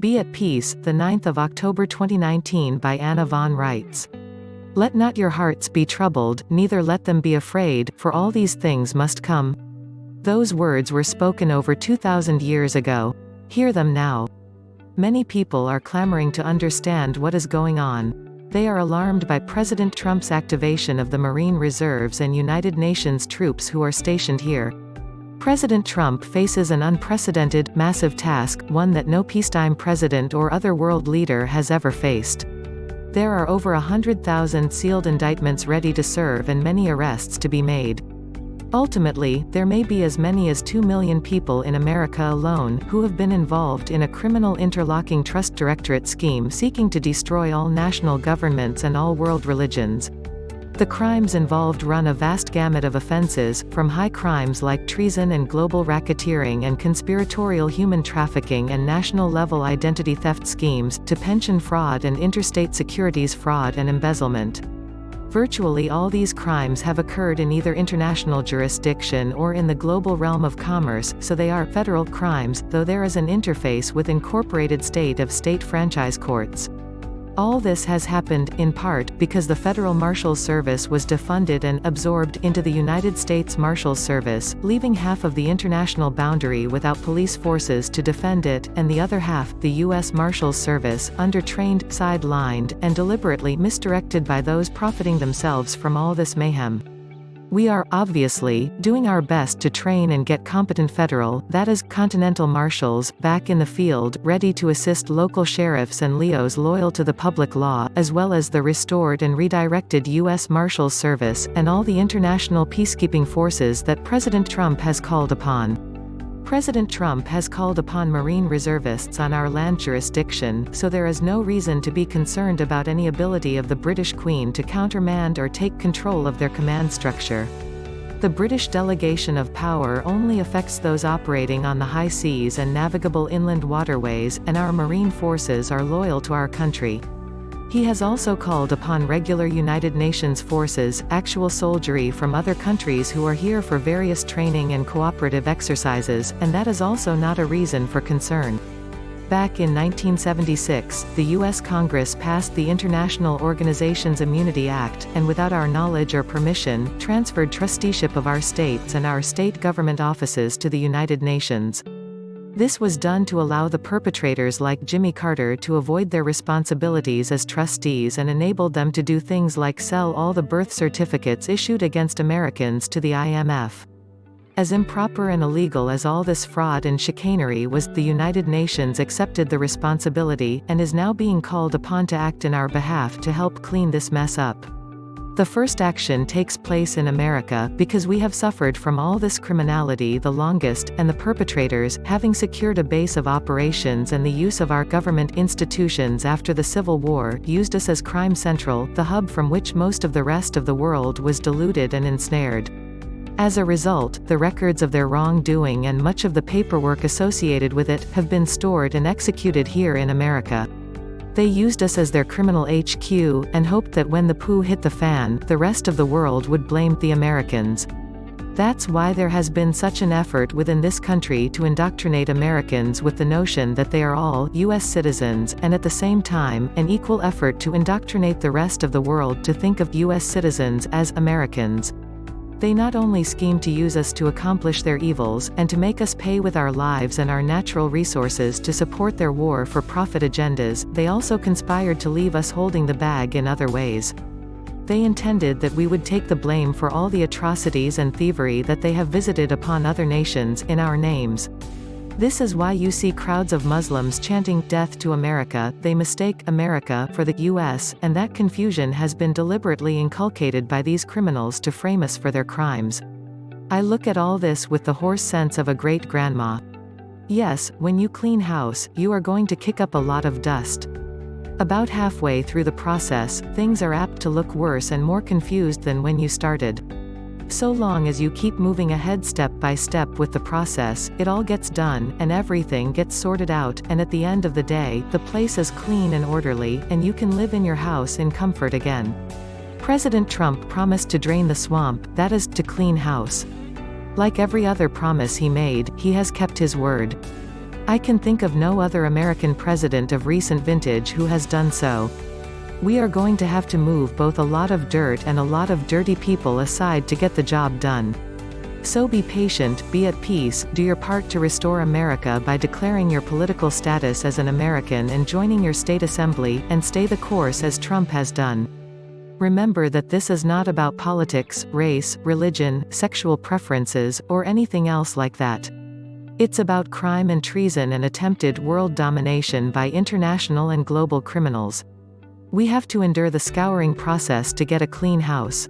Be at Peace, 9 October 2019 by Anna von Reitz. Let not your hearts be troubled, neither let them be afraid, for all these things must come. Those words were spoken over 2,000 years ago. Hear them now. Many people are clamoring to understand what is going on. They are alarmed by President Trump's activation of the Marine Reserves and United Nations troops who are stationed here. President Trump faces an unprecedented, massive task, one that no peacetime president or other world leader has ever faced. There are over 100,000 sealed indictments ready to serve and many arrests to be made. Ultimately, there may be as many as 2 million people in America alone who have been involved in a criminal interlocking trust directorate scheme seeking to destroy all national governments and all world religions. The crimes involved run a vast gamut of offenses, from high crimes like treason and global racketeering and conspiratorial human trafficking and national-level identity theft schemes, to pension fraud and interstate securities fraud and embezzlement. Virtually all these crimes have occurred in either international jurisdiction or in the global realm of commerce, so they are federal crimes, though there is an interface with incorporated state-of-state franchise courts. All this has happened, in part, because the Federal Marshals Service was defunded and absorbed into the United States Marshals Service, leaving half of the international boundary without police forces to defend it, and the other half, the U.S. Marshals Service, undertrained, sidelined, and deliberately misdirected by those profiting themselves from all this mayhem. We are, obviously, doing our best to train and get competent federal, that is, continental marshals, back in the field, ready to assist local sheriffs and LEOs loyal to the public law, as well as the restored and redirected U.S. Marshals Service, and all the international peacekeeping forces that President Trump has called upon. President Trump has called upon Marine reservists on our land jurisdiction, so there is no reason to be concerned about any ability of the British Queen to countermand or take control of their command structure. The British delegation of power only affects those operating on the high seas and navigable inland waterways, and our marine forces are loyal to our country. He has also called upon regular United Nations forces, actual soldiery from other countries who are here for various training and cooperative exercises, and that is also not a reason for concern. Back in 1976, the U.S. Congress passed the International Organizations Immunity Act, and without our knowledge or permission, transferred trusteeship of our states and our state government offices to the United Nations. This was done to allow the perpetrators like Jimmy Carter to avoid their responsibilities as trustees and enabled them to do things like sell all the birth certificates issued against Americans to the IMF. As improper and illegal as all this fraud and chicanery was, the United Nations accepted the responsibility, and is now being called upon to act in our behalf to help clean this mess up. The first action takes place in America, because we have suffered from all this criminality the longest, and the perpetrators, having secured a base of operations and the use of our government institutions after the Civil War, used us as crime central, the hub from which most of the rest of the world was deluded and ensnared. As a result, the records of their wrongdoing and much of the paperwork associated with it, have been stored and executed here in America. They used us as their criminal HQ, and hoped that when the poo hit the fan, the rest of the world would blame the Americans. That's why there has been such an effort within this country to indoctrinate Americans with the notion that they are all U.S. citizens, and at the same time, an equal effort to indoctrinate the rest of the world to think of U.S. citizens as Americans. They not only scheme to use us to accomplish their evils, and to make us pay with our lives and our natural resources to support their war-for-profit agendas, they also conspired to leave us holding the bag in other ways. They intended that we would take the blame for all the atrocities and thievery that they have visited upon other nations, in our names. This is why you see crowds of Muslims chanting, "Death to America." They mistake America for the U.S., and that confusion has been deliberately inculcated by these criminals to frame us for their crimes. I look at all this with the hoarse sense of a great-grandma. Yes, when you clean house, you are going to kick up a lot of dust. About halfway through the process, things are apt to look worse and more confused than when you started. So long as you keep moving ahead step by step with the process, it all gets done, and everything gets sorted out, and at the end of the day, the place is clean and orderly, and you can live in your house in comfort again. President Trump promised to drain the swamp, that is, to clean house. Like every other promise he made, he has kept his word. I can think of no other American president of recent vintage who has done so. We are going to have to move both a lot of dirt and a lot of dirty people aside to get the job done. So be patient, be at peace, do your part to restore America by declaring your political status as an American and joining your state assembly, and stay the course as Trump has done. Remember that this is not about politics, race, religion, sexual preferences, or anything else like that. It's about crime and treason and attempted world domination by international and global criminals. We have to endure the scouring process to get a clean house.